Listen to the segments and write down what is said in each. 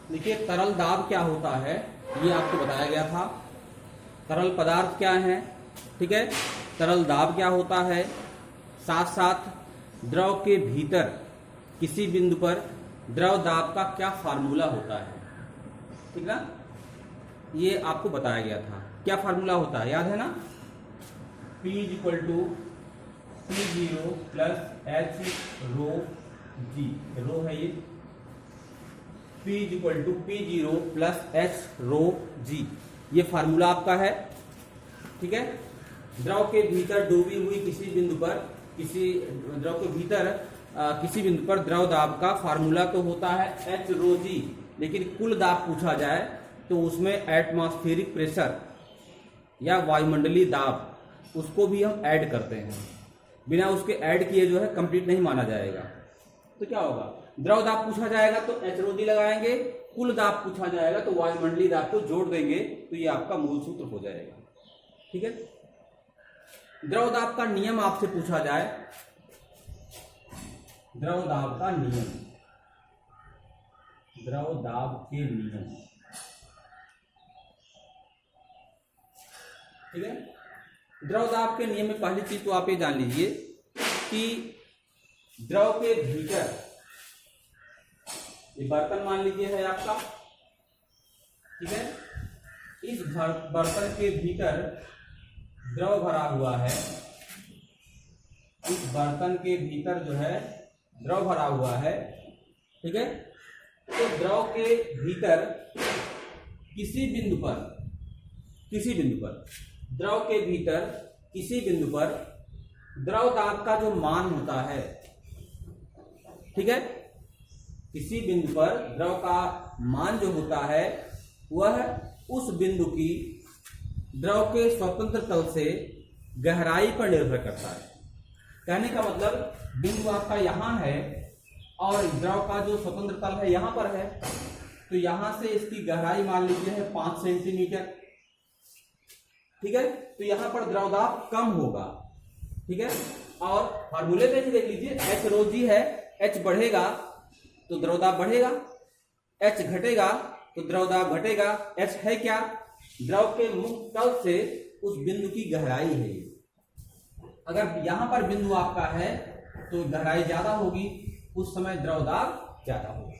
देखिए तरल दाब क्या होता है ये आपको बताया गया था। तरल पदार्थ क्या है, ठीक है, तरल दाब क्या होता है, साथ साथ द्रव के भीतर किसी बिंदु पर द्रव दाब का क्या फार्मूला होता है, ठीक ना, ये आपको बताया गया था। क्या फार्मूला होता है याद है ना, P equal to P0 plus H rho G, rho है ये, P equal to P0 plus H rho G, ये फार्मूला आपका है, ठीक है। द्रव के भीतर डूबी हुई किसी बिंदु पर, किसी द्रव के भीतर किसी बिंदु पर द्रव दाब का फार्मूला तो होता है H रो G, लेकिन कुल दाब पूछा जाए तो उसमें एटमॉस्फेरिक प्रेशर या वायुमंडलीय दाब उसको भी हम ऐड करते हैं। बिना उसके ऐड किए जो है कंप्लीट नहीं माना जाएगा। तो क्या होगा, द्रव दाब पूछा जाएगा तो H रो G लगाएंगे, कुल दाब पूछा जाएगा तो वायुमंडलीय दाब को जोड़ देंगे, तो ये आपका मूल सूत्र हो जाएगा, ठीक है। द्रव दाब का नियम आपसे पूछा जाए, द्रव दाब का नियम, द्रव दाब के नियम, ठीक है। द्रव दाब के नियम में पहली चीज तो आप ये जान लीजिए कि द्रव के भीतर, ये बर्तन मान लीजिए है आपका, ठीक है, इस बर्तन के भीतर द्रव भरा हुआ है, इस बर्तन के भीतर जो है द्रव भरा हुआ है, ठीक है। तो द्रव के भीतर किसी बिंदु पर, किसी बिंदु पर, द्रव के भीतर किसी बिंदु पर द्रव दाब का जो मान होता है, ठीक है, किसी बिंदु पर द्रव का मान जो होता है वह उस बिंदु की द्रव के स्वतंत्र तल से गहराई पर निर्भर करता है। कहने का मतलब बिंदु आपका यहां है और द्रव का जो स्वतंत्र तल है यहां पर है, तो यहां से इसकी गहराई मान लीजिए है 5 सेंटीमीटर, ठीक है। तो यहां पर द्रव दाब कम होगा, ठीक है। और फार्मूले पे ही देख लीजिए, H रो G है, H बढ़ेगा तो द्रव दाब बढ़ेगा, H घटेगा तो द्रव दाब घटेगा। H है क्या, द्रव के मुक्त तल से उस बिंदु की गहराई है। अगर यहां पर बिंदु आपका है तो गहराई ज्यादा होगी, उस समय द्रव दाब ज्यादा होगा।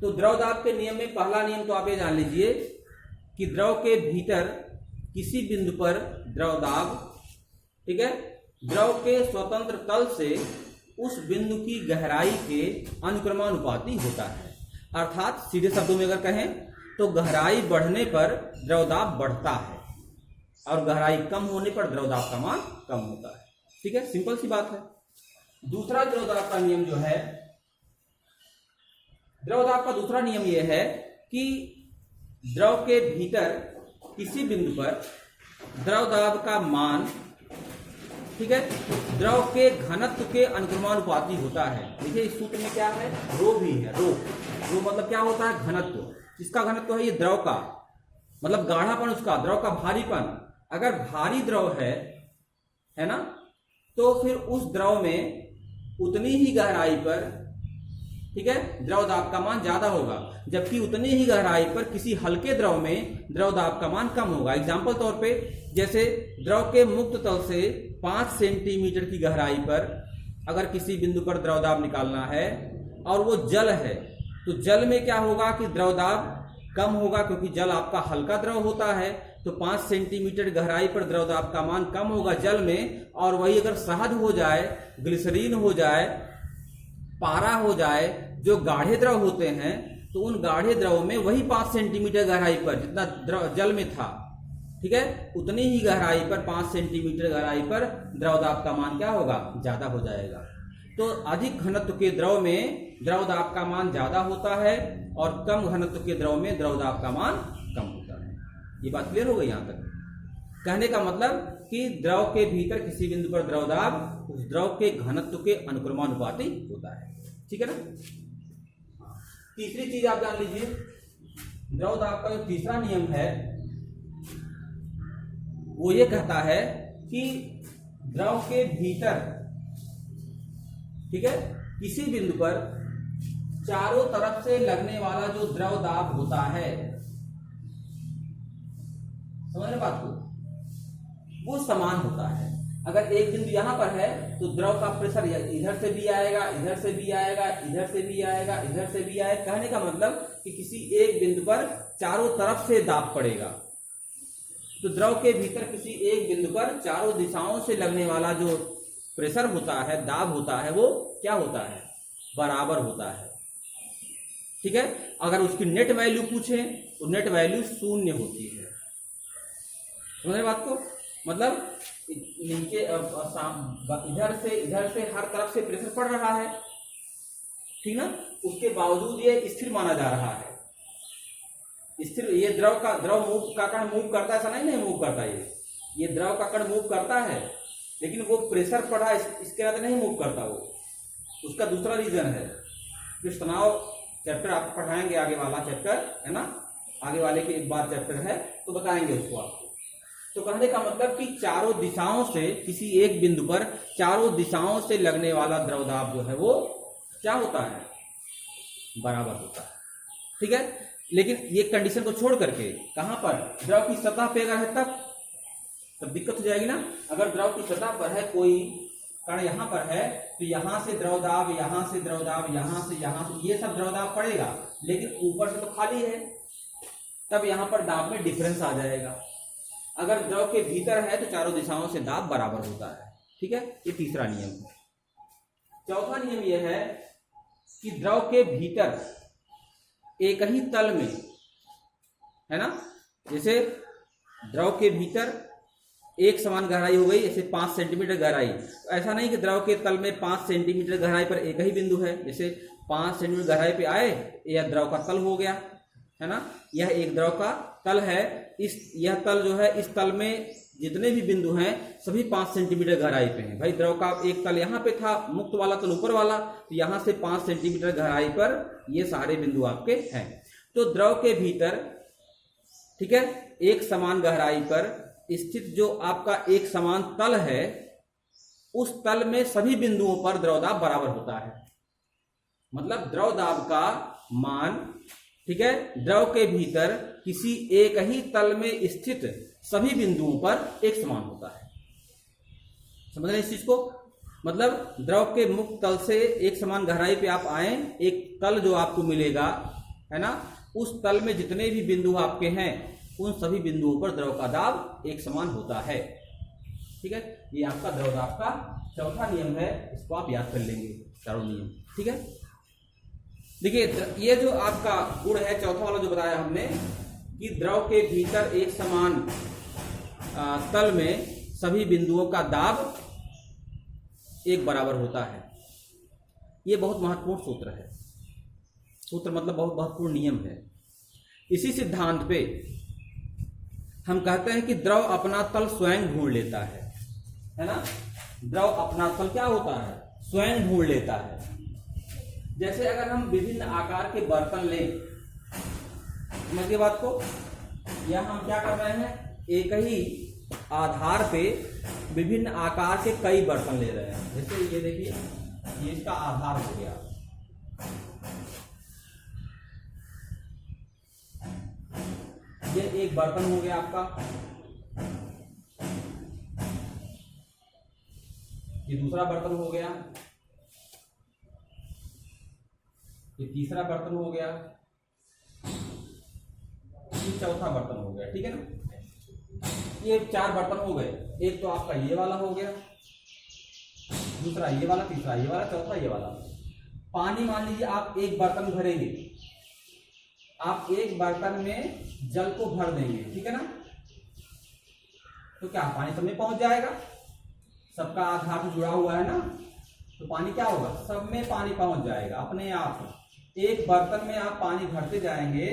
तो द्रव दाब के नियम में पहला नियम तो आप ये जान लीजिए कि द्रव के भीतर किसी बिंदु पर द्रव दाब, ठीक है, द्रव के स्वतंत्र तल से उस बिंदु की गहराई के अनुक्रमानुपाती होता है। अर्थात सीधे शब्दों में अगर कहें तो गहराई बढ़ने पर द्रव दाब बढ़ता है और गहराई कम होने पर द्रव दाब का मान कम होता है, ठीक है, सिंपल सी बात है। दूसरा द्रव दाब का नियम जो है, द्रव दाब का दूसरा नियम यह है कि द्रव के भीतर किसी बिंदु पर द्रव दाब का मान, ठीक है, द्रव के घनत्व के अनुक्रमानुपाती होता है। देखिए इस सूत्र में क्या है, रो भी है, रो, रो मतलब क्या होता है, घनत्व। किसका घनत्व है, ये द्रव का, मतलब गाढ़ापन उसका, द्रव का भारीपन। अगर भारी द्रव है ना, तो फिर उस द्रव में उतनी ही गहराई पर, ठीक है, द्रव दाब का मान ज्यादा होगा, जबकि उतनी ही गहराई पर किसी हल्के द्रव में द्रव दाब का मान कम होगा। एग्जाम्पल तौर पे जैसे द्रव के मुक्त तल से 5 सेंटीमीटर की गहराई पर अगर किसी बिंदु पर द्रव दाब निकालना है और वो जल है, तो जल में क्या होगा कि द्रव दाब कम होगा, क्योंकि जल आपका हल्का द्रव होता है, तो 5 सेंटीमीटर गहराई पर द्रव दाब का मान कम होगा जल में। और वही अगर शहद हो जाए, ग्लिसरीन हो जाए, पारा हो जाए, जो गाढ़े द्रव होते हैं, तो उन गाढ़े द्रव में वही 5 सेंटीमीटर गहराई पर जितना द्रव जल में था, ठीक है, उतनी ही गहराई पर 5 सेंटीमीटर गहराई पर द्रव दाब का मान क्या होगा, ज्यादा हो जाएगा। तो अधिक घनत्व के द्रव में द्रव दाब का मान ज्यादा होता है और कम घनत्व के द्रव में द्रव दाब का मान कम होता है। ये बात क्लियर हो गई यहां तक। कहने का मतलब कि द्रव के भीतर किसी बिंदु पर द्रव दाब उस द्रव के घनत्व के अनुक्रमानुपाती होता है, ठीक है ना। तीसरी चीज आप जान लीजिए, द्रव दाब का जो तीसरा नियम है वो ये कहता है कि द्रव के भीतर, ठीक है, किसी बिंदु पर चारों तरफ से लगने वाला जो द्रव दाब होता है, समझ रहे बात को, वो समान होता है। अगर एक बिंदु यहां पर है तो द्रव का प्रेशर इधर से भी आएगा, इधर से भी आएगा, इधर से भी आएगा, इधर से भी आएगा। कहने का मतलब कि किसी एक बिंदु पर चारों तरफ से दाब पड़ेगा। तो द्रव के भीतर किसी एक बिंदु पर चारों दिशाओं से लगने वाला जो प्रेशर होता है, दाब होता है, वो क्या होता है, बराबर होता है। ठीक है। अगर उसकी नेट वैल्यू पूछें तो नेट वैल्यू 0 होती है। समझ रहे बात को, मतलब नीचे इधर से हर तरफ से प्रेशर पड़ रहा है, ठीक ना, उसके बावजूद ये स्थिर माना जा रहा है। स्थिर, ये द्रव का कण मूव करता है, ऐसा नहीं मूव करता, ये द्रव का कण मूव करता है, लेकिन वो प्रेशर पड़ा इसके अंदर नहीं मूव करता। वो उसका दूसरा रीजन है। फिर तनाव चैप्टर आप पढ़ाएंगे, आगे वाला चैप्टर है ना, आगे वाले के एक बार चैप्टर है तो बताएंगे उसको आपको। तो कहने का मतलब कि चारों दिशाओं से, किसी एक बिंदु पर चारों दिशाओं से लगने वाला द्रव दाब जो है वो क्या होता है, बराबर होता है। ठीक है। लेकिन ये कंडीशन को छोड़ करके कहां पर, द्रव की सतह पे अगर है तब दिक्कत हो जाएगी ना। अगर द्रव की सतह पर है, कोई कण यहां पर है, तो यहां से द्रव दाब, यहां से द्रव दाब, यहां से ये सब द्रव दाब पड़ेगा, लेकिन ऊपर से तो खाली है, तब यहां पर दाब में डिफरेंस आ जाएगा। अगर द्रव के भीतर है तो चारों दिशाओं से दाब बराबर होता है। ठीक है, ये तीसरा नियम है। चौथा नियम यह है कि द्रव के भीतर एक ही तल में, है ना, जैसे द्रव के भीतर एक समान गहराई हो गई, जैसे 5 सेंटीमीटर गहराई, तो ऐसा नहीं कि द्रव के तल में 5 सेंटीमीटर गहराई पर एक ही बिंदु है। जैसे 5 सेंटीमीटर गहराई पे आए, यह द्रव का तल हो गया, है ना, यह एक द्रव का तल है। यह तल जो है, इस तल में जितने भी बिंदु हैं सभी 5 सेंटीमीटर गहराई पे हैं। भाई द्रव का एक तल यहाँ पे था, मुक्त वाला तल ऊपर वाला, तो यहाँ से 5 सेंटीमीटर गहराई पर ये सारे बिंदु आपके हैं। तो द्रव के भीतर, ठीक है, एक समान गहराई पर स्थित जो आपका एक समान तल है, उस तल में सभी बिंदुओं पर द्रव दाब बराबर होता है। मतलब द्रव दाब का मान, ठीक है, द्रव के भीतर किसी एक ही तल में स्थित सभी बिंदुओं पर एक समान होता है। समझ रहे हैं इस चीज को? मतलब द्रव के मुक्त तल से एक समान गहराई पे आप आए, एक तल जो आपको मिलेगा, है ना, उस तल में जितने भी बिंदु आपके हैं उन सभी बिंदुओं पर द्रव का दाब एक समान होता है। ठीक है, ये आपका द्रव दाब का चौथा नियम है, इसको आप याद कर लेंगे, चारों नियम। ठीक है, देखिए ये जो आपका गुण है चौथा वाला जो बताया हमने कि द्रव के भीतर एक समान तल में सभी बिंदुओं का दाब एक बराबर होता है। ये बहुत महत्वपूर्ण सूत्र है। सूत्र मतलब बहुत महत्वपूर्ण नियम है। इसी सिद्धांत पे हम कहते हैं कि द्रव अपना तल स्वयं ढूंढ लेता है ना। द्रव अपना तल क्या होता है, स्वयं ढूंढ लेता है। जैसे अगर हम विभिन्न आकार के बर्तन लें, समझिए बात को, यह हम क्या कर रहे हैं, एक ही आधार पे विभिन्न आकार के कई बर्तन ले रहे हैं। जैसे ये देखिए, ये इसका आधार हो गया, ये एक बर्तन हो गया आपका, ये दूसरा बर्तन हो गया, ये तीसरा बर्तन हो गया, ये चौथा बर्तन हो गया। ठीक है ना, ये 4 बर्तन हो गए। एक तो आपका ये वाला हो गया, दूसरा ये वाला, तीसरा ये वाला, चौथा ये वाला। पानी मान लीजिए आप एक बर्तन भरेंगे, आप एक बर्तन में जल को भर देंगे, ठीक है ना, तो क्या पानी सब में पहुंच जाएगा, सबका आधार से जुड़ा हुआ है ना, तो पानी क्या होगा, सब में पानी पहुंच जाएगा अपने आप। एक बर्तन में आप पानी भरते जाएंगे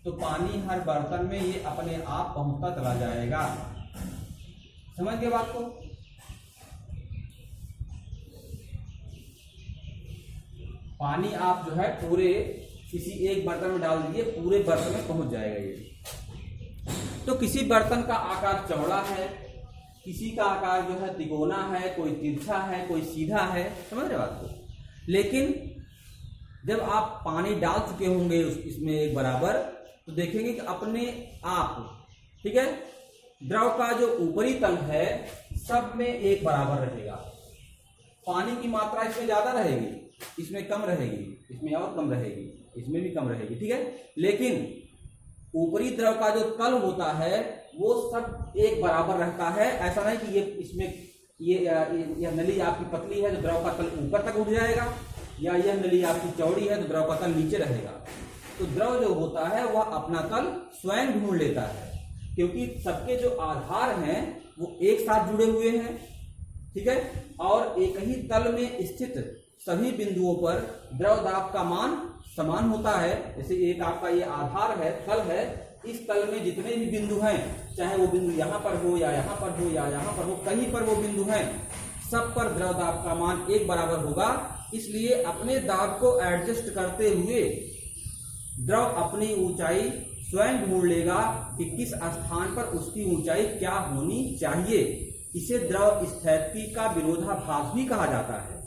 तो पानी हर बर्तन में ये अपने आप पहुंचता चला जाएगा। समझ गए बात को? पानी आप जो है पूरे किसी एक बर्तन में डाल दीजिए, पूरे बर्तन में पहुंच जाएगा ये। तो किसी बर्तन का आकार चौड़ा है, किसी का आकार जो है तिकोना है, कोई तिरछा है, कोई सीधा है। समझ रहे बात को? लेकिन जब आप पानी डाल चुके होंगे इसमें एक बराबर, तो देखेंगे कि अपने आप, ठीक है, द्रव का जो ऊपरी तल है सब में एक बराबर रहेगा। पानी की मात्रा इसमें ज्यादा रहेगी, इसमें कम रहेगी, इसमें और कम रहेगी, इसमें भी कम रहेगी, ठीक है। लेकिन ऊपरी द्रव का जो तल होता है वो सब एक बराबर रहता है। ऐसा नहीं कि ये इसमें यह नली आपकी पतली है तो द्रव का तल ऊपर तक उठ जाएगा, या यह नली आपकी चौड़ी है तो द्रव का तल नीचे रहेगा। तो द्रव जो होता है वह अपना तल स्वयं ढूंढ लेता है, क्योंकि सबके जो आधार हैं वो एक साथ जुड़े हुए हैं, ठीक है। और एक ही तल में स्थित सभी बिंदुओं पर द्रव दाब का मान समान होता है। जैसे एक आपका ये आधार है, तल है, इस तल में जितने भी बिंदु हैं, चाहे वो बिंदु यहाँ पर हो या यहाँ पर हो या यहाँ पर हो, कहीं पर वो बिंदु हैं, सब पर द्रव दाब का मान एक बराबर होगा। इसलिए अपने दाब को एडजस्ट करते हुए द्रव अपनी ऊंचाई स्वयं ढूंढ लेगा कि किस स्थान पर उसकी ऊंचाई क्या होनी चाहिए। इसे द्रव स्थैतिकी का विरोधाभास भी कहा जाता है।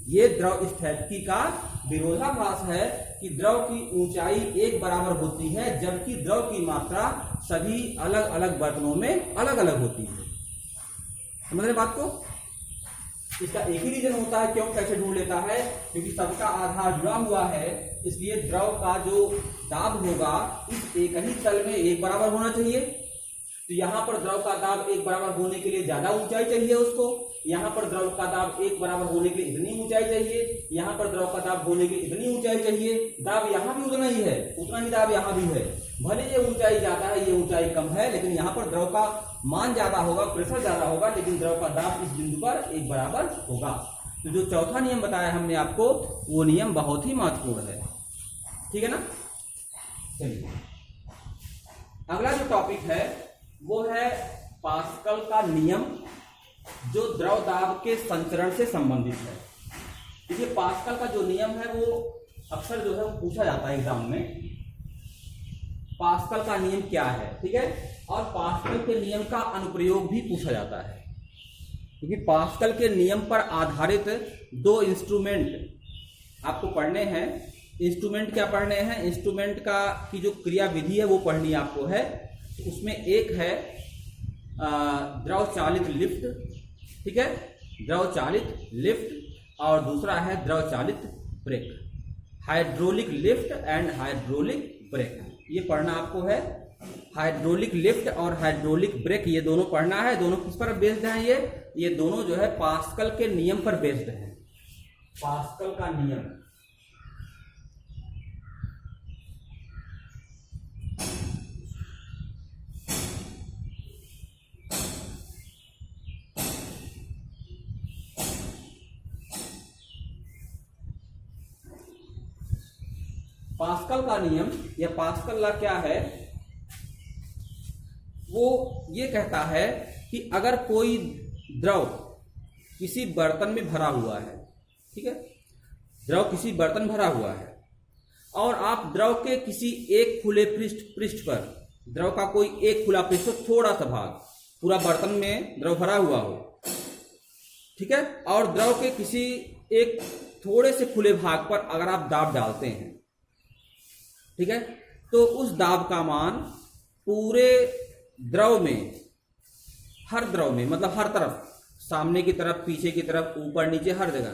ये द्रव स्थैतिकी का विरोधाभास है कि द्रव की ऊंचाई एक बराबर होती है, जबकि द्रव की मात्रा सभी अलग अलग बर्तनों में अलग अलग होती है। समझ रहे बात को? इसका एक ही रीजन होता है क्यों कैसे ढूंढ लेता है, क्योंकि सबका आधार जुड़ा हुआ है। इसलिए द्रव का जो दाब होगा इस एक ही तल में एक बराबर होना चाहिए। तो यहाँ पर द्रव का दाब एक बराबर होने के लिए ज्यादा ऊंचाई चाहिए उसको, यहाँ पर द्रव का दाब एक बराबर होने के लिए इतनी ऊंचाई चाहिए, यहाँ पर द्रव का दाब होने के लिए इतनी ऊंचाई चाहिए। दाब यहाँ भी उतना ही है, उतना ही दाब यहाँ भी है। भले ये ऊंचाई ज्यादा है, ये ऊंचाई कम है, लेकिन यहाँ पर द्रव का मान ज्यादा होगा, प्रेशर ज्यादा होगा, लेकिन द्रव का दाब इस बिंदु पर एक बराबर होगा। तो जो चौथा नियम बताया हमने आपको, वो नियम बहुत ही महत्वपूर्ण है, ठीक है ना। चलिए अगला जो टॉपिक है वो है पास्कल का नियम, जो द्रव दाब के संचरण से संबंधित है। देखिए पास्कल का जो नियम है वो अक्सर जो है वो पूछा जाता है एग्जाम में, पास्कल का नियम क्या है, ठीक है। और पास्कल के नियम का अनुप्रयोग भी पूछा जाता है, क्योंकि पास्कल के नियम पर आधारित दो इंस्ट्रूमेंट आपको पढ़ने हैं। इंस्ट्रूमेंट क्या पढ़ने हैं? इंस्ट्रूमेंट का की जो क्रिया विधि है वो पढ़नी आपको है। उसमें एक है द्रव चालित लिफ्ट, ठीक है, द्रव चालित लिफ्ट, और दूसरा है द्रव चालित brake, hydraulic lift and hydraulic brake. ये पढ़ना आपको है। हाइड्रोलिक लिफ्ट और हाइड्रोलिक ब्रेक ये दोनों पढ़ना है। दोनों किस पर बेस्ड हैं? ये दोनों जो है पास्कल के नियम पर बेस्ड हैं। पास्कल का नियम, पास्कल का नियम या पास्कल लॉ क्या है? वो ये कहता है कि अगर कोई द्रव किसी बर्तन में भरा हुआ है, ठीक है, द्रव किसी बर्तन भरा हुआ है, और आप द्रव के किसी एक खुले पृष्ठ पर, द्रव का कोई एक खुला पृष्ठ, थोड़ा सा भाग, पूरा बर्तन में द्रव भरा हुआ हो, ठीक है, और द्रव के किसी एक थोड़े से खुले भाग पर अगर आप दाब डालते हैं, ठीक है, तो उस दाब का मान पूरे द्रव में, हर द्रव में, मतलब हर तरफ, सामने की तरफ, पीछे की तरफ, ऊपर नीचे, हर जगह,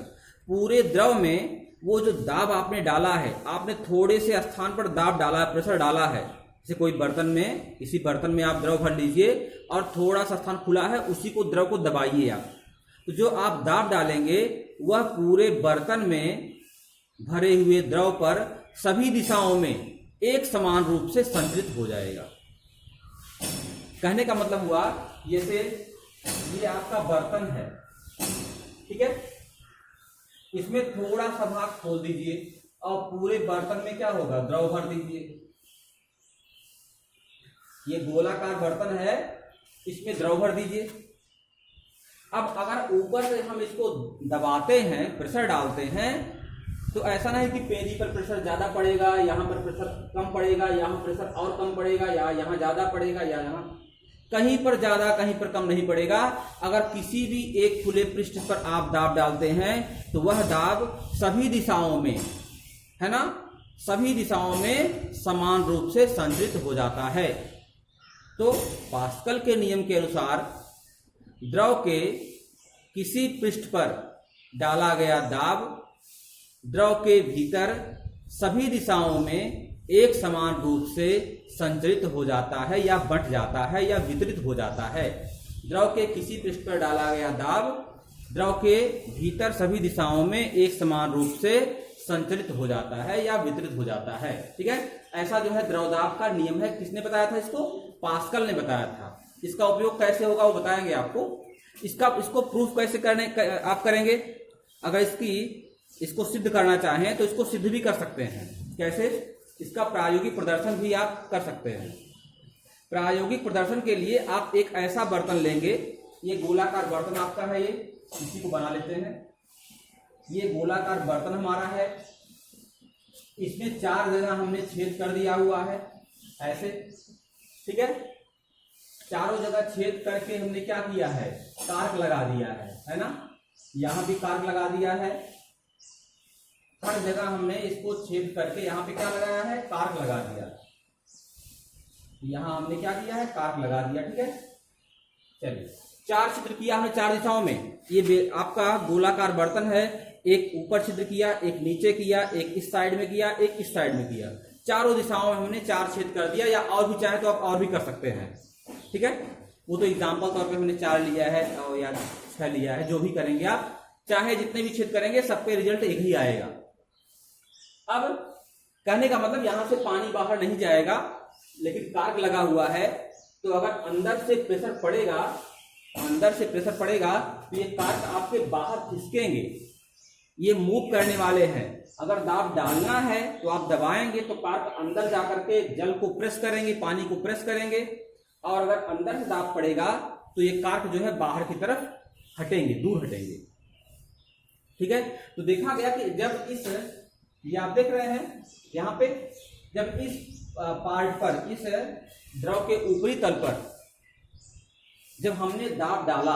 पूरे द्रव में वो जो दाब आपने डाला है, आपने थोड़े से स्थान पर दाब डाला है, प्रेशर डाला है, जैसे कोई बर्तन में, इसी बर्तन में आप द्रव भर लीजिए और थोड़ा सा स्थान खुला है, उसी को द्रव को दबाइए आप, तो जो आप दाब डालेंगे वह पूरे बर्तन में भरे हुए द्रव पर सभी दिशाओं में एक समान रूप से संचरित हो जाएगा। कहने का मतलब हुआ, जैसे ये आपका बर्तन है, ठीक है, इसमें थोड़ा सा भाग खोल दीजिए और पूरे बर्तन में क्या होगा, द्रव भर दीजिए। ये गोलाकार बर्तन है, इसमें द्रव भर दीजिए। अब अगर ऊपर से हम इसको दबाते हैं, प्रेशर डालते हैं, तो ऐसा नहीं कि पेजी पर प्रेशर ज्यादा पड़ेगा, यहाँ पर प्रेशर कम पड़ेगा, यहाँ प्रेशर और कम पड़ेगा, या यहाँ ज्यादा पड़ेगा, या यहाँ कहीं पर ज्यादा कहीं पर कम नहीं पड़ेगा। अगर किसी भी एक खुले पृष्ठ पर आप दाब डालते हैं तो वह दाब सभी दिशाओं में है ना, सभी दिशाओं में समान रूप से संचरित हो जाता है। तो पास्कल के नियम के अनुसार द्रव के किसी पृष्ठ पर डाला गया दाब द्रव के भीतर सभी दिशाओं में एक समान रूप से संचरित हो जाता है या बंट जाता है या वितरित हो जाता है। द्रव के किसी पृष्ठ पर डाला गया दाब द्रव के भीतर सभी दिशाओं में एक समान रूप से संचरित हो जाता है या वितरित हो जाता है। ठीक है, ऐसा जो है द्रव दाब का नियम है। किसने बताया था इसको? पास्कल ने बताया था। इसका उपयोग कैसे होगा वो बताएंगे आपको। इसको प्रूफ कैसे आप करेंगे? अगर इसको सिद्ध करना चाहें तो इसको सिद्ध भी कर सकते हैं। कैसे? इसका प्रायोगिक प्रदर्शन भी आप कर सकते हैं। प्रायोगिक प्रदर्शन के लिए आप एक ऐसा बर्तन लेंगे, ये गोलाकार बर्तन आपका है, ये इसी को बना लेते हैं। ये गोलाकार बर्तन हमारा है, इसमें 4 जगह हमने छेद कर दिया हुआ है ऐसे। ठीक है, चारों जगह छेद करके हमने क्या किया है? कार्क लगा दिया है ना। यहां भी कार्क लगा दिया है, हर जगह हमने इसको छेद करके यहाँ पे क्या लगाया है? कार्क लगा दिया। यहां हमने क्या किया है? कार्क लगा दिया। ठीक है, चलिए 4 छिद्र किया हमने 4 दिशाओं में। ये आपका गोलाकार बर्तन है, एक ऊपर छिद्र किया, एक नीचे किया, एक इस साइड में किया, एक इस साइड में किया। चारों दिशाओं में हमने 4 छेद कर दिया, या और भी चाहे तो आप और भी कर सकते हैं। ठीक है, वो तो एग्जाम्पल तौर पे हमने 4 लिया है और या 6 लिया है, जो भी करेंगे आप, चाहे जितने भी छेद करेंगे सब पे रिजल्ट एक ही आएगा। अब कहने का मतलब यहां से पानी बाहर नहीं जाएगा, लेकिन कार्क लगा हुआ है, तो अगर अंदर से प्रेशर पड़ेगा तो ये कार्क आपके बाहर खिसकेंगे, ये मूव करने वाले हैं। अगर दाब डालना है तो आप दबाएंगे तो कार्क अंदर जाकर के जल को प्रेस करेंगे, पानी को प्रेस करेंगे, और अगर अंदर से दाब पड़ेगा तो ये कार्क जो है बाहर की तरफ हटेंगे, दूर हटेंगे। ठीक है, तो देखा गया कि जब ये आप देख रहे हैं यहाँ पे, जब इस पार्ट पर, इस द्रव के ऊपरी तल पर जब हमने दाब डाला,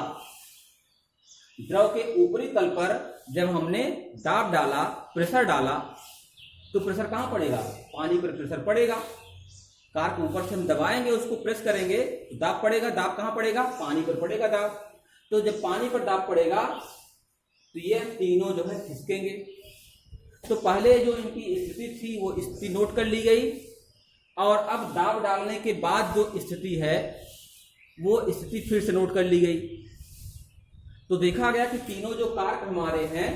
द्रव के ऊपरी तल पर जब हमने दाब डाला, प्रेशर डाला, तो प्रेशर कहां पड़ेगा? पानी पर प्रेशर पड़ेगा। कार्क ऊपर से हम दबाएंगे, उसको प्रेस करेंगे, दाब पड़ेगा। दाब कहां पड़ेगा? पानी पर पड़ेगा दाब। तो जब पानी पर दाब पड़ेगा तो ये तीनों जो है खिसकेंगे। तो पहले जो इनकी स्थिति थी वो स्थिति नोट कर ली गई, और अब दाब डालने के बाद जो स्थिति है वो स्थिति फिर से नोट कर ली गई। तो देखा गया कि तीनों जो कार्क हमारे हैं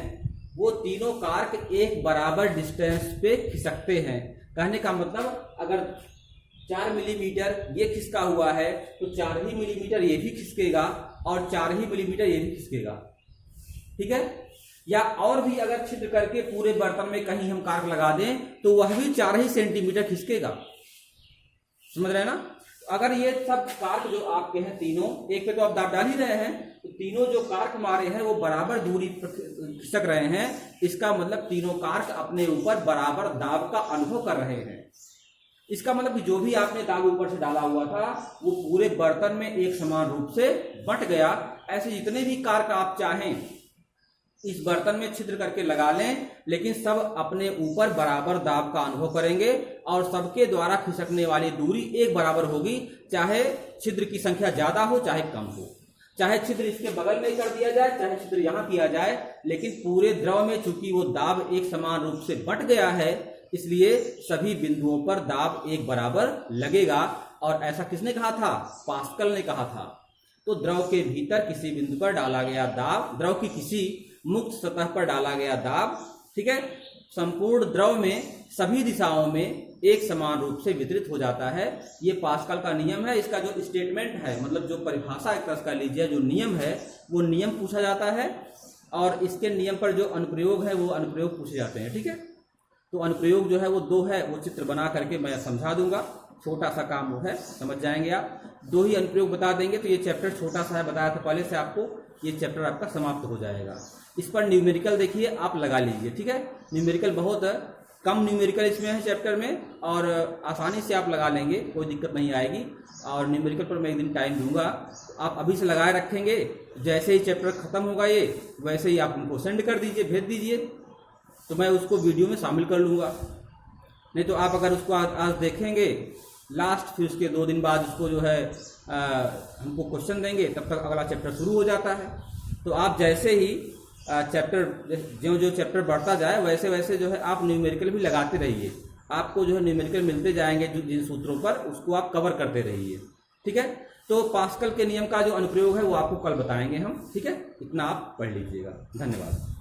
वो तीनों कार्क एक बराबर डिस्टेंस पे खिसकते हैं। कहने का मतलब अगर 4 मिलीमीटर ये खिसका हुआ है तो 4 ही मिलीमीटर ये भी खिसकेगा और 4 ही मिलीमीटर ये भी खिसकेगा। ठीक है, या और भी अगर छिद्र करके पूरे बर्तन में कहीं हम कार्क लगा दें तो वह भी 4 ही सेंटीमीटर खिसकेगा। समझ रहे हैं ना? अगर ये सब कार्क जो आपके हैं तीनों, एक पे तो आप दाब डाल ही रहे हैं, तो तीनों जो कार्क हमारे हैं वो बराबर दूरी पर खिसक रहे हैं। इसका मतलब तीनों कार्क अपने ऊपर बराबर दाब का अनुभव कर रहे हैं। इसका मतलब कि जो भी आपने दाब ऊपर से डाला हुआ था वो पूरे बर्तन में एक समान रूप से बंट गया। ऐसे जितने भी कार्क आप चाहें इस बर्तन में छिद्र करके लगा लें, लेकिन सब अपने ऊपर बराबर दाब का अनुभव करेंगे और सबके द्वारा खिसकने वाली दूरी एक बराबर होगी, चाहे छिद्र की संख्या ज्यादा हो चाहे कम हो, चाहे छिद्र इसके बगल में कर दिया जाए चाहे छिद्र यहां किया जाए, लेकिन पूरे द्रव में चूंकि वो दाब एक समान रूप से बंट गया है इसलिए सभी बिंदुओं पर दाब एक बराबर लगेगा। और ऐसा किसने कहा था? पास्कल ने कहा था। तो द्रव के भीतर किसी बिंदु पर डाला गया दाब, द्रव की किसी मुक्त सतह पर डाला गया दाब, ठीक है, संपूर्ण द्रव में सभी दिशाओं में एक समान रूप से वितरित हो जाता है। ये पास्कल का नियम है। इसका जो स्टेटमेंट है, मतलब जो परिभाषा एक तरह का लीजिए, जो नियम है वो नियम पूछा जाता है और इसके नियम पर जो अनुप्रयोग है वो अनुप्रयोग पूछे जाते हैं। ठीक है, तो अनुप्रयोग जो है वो 2 है, वो चित्र बना करके मैं समझा दूंगा। छोटा सा काम वो है, समझ जाएंगे आप। 2 ही अनुप्रयोग बता देंगे तो ये चैप्टर छोटा सा है, बताया था पहले से आपको, ये चैप्टर आपका समाप्त हो जाएगा। इस पर न्यूमेरिकल देखिए आप लगा लीजिए। ठीक है, न्यूमेरिकल बहुत कम न्यूमेरिकल इसमें है चैप्टर में और आसानी से आप लगा लेंगे, कोई दिक्कत नहीं आएगी। और न्यूमेरिकल पर मैं एक दिन टाइम दूंगा, आप अभी से लगाए रखेंगे, जैसे ही चैप्टर खत्म होगा ये वैसे ही आप उनको सेंड कर दीजिए, भेज दीजिए। तो मैं उसको वीडियो में शामिल कर लूँगा। नहीं तो आप अगर उसको आज देखेंगे लास्ट, फिर उसके 2 दिन बाद उसको जो है हमको क्वेश्चन देंगे, तब तक अगला चैप्टर शुरू हो जाता है। तो आप जैसे ही चैप्टर जो चैप्टर बढ़ता जाए वैसे वैसे जो है आप न्यूमेरिकल भी लगाते रहिए। आपको जो है न्यूमेरिकल मिलते जाएंगे जिन सूत्रों पर, उसको आप कवर करते रहिए। ठीक है, तो पास्कल के नियम का जो अनुप्रयोग है वो आपको कल बताएंगे हम। ठीक है, इतना आप पढ़ लीजिएगा। धन्यवाद।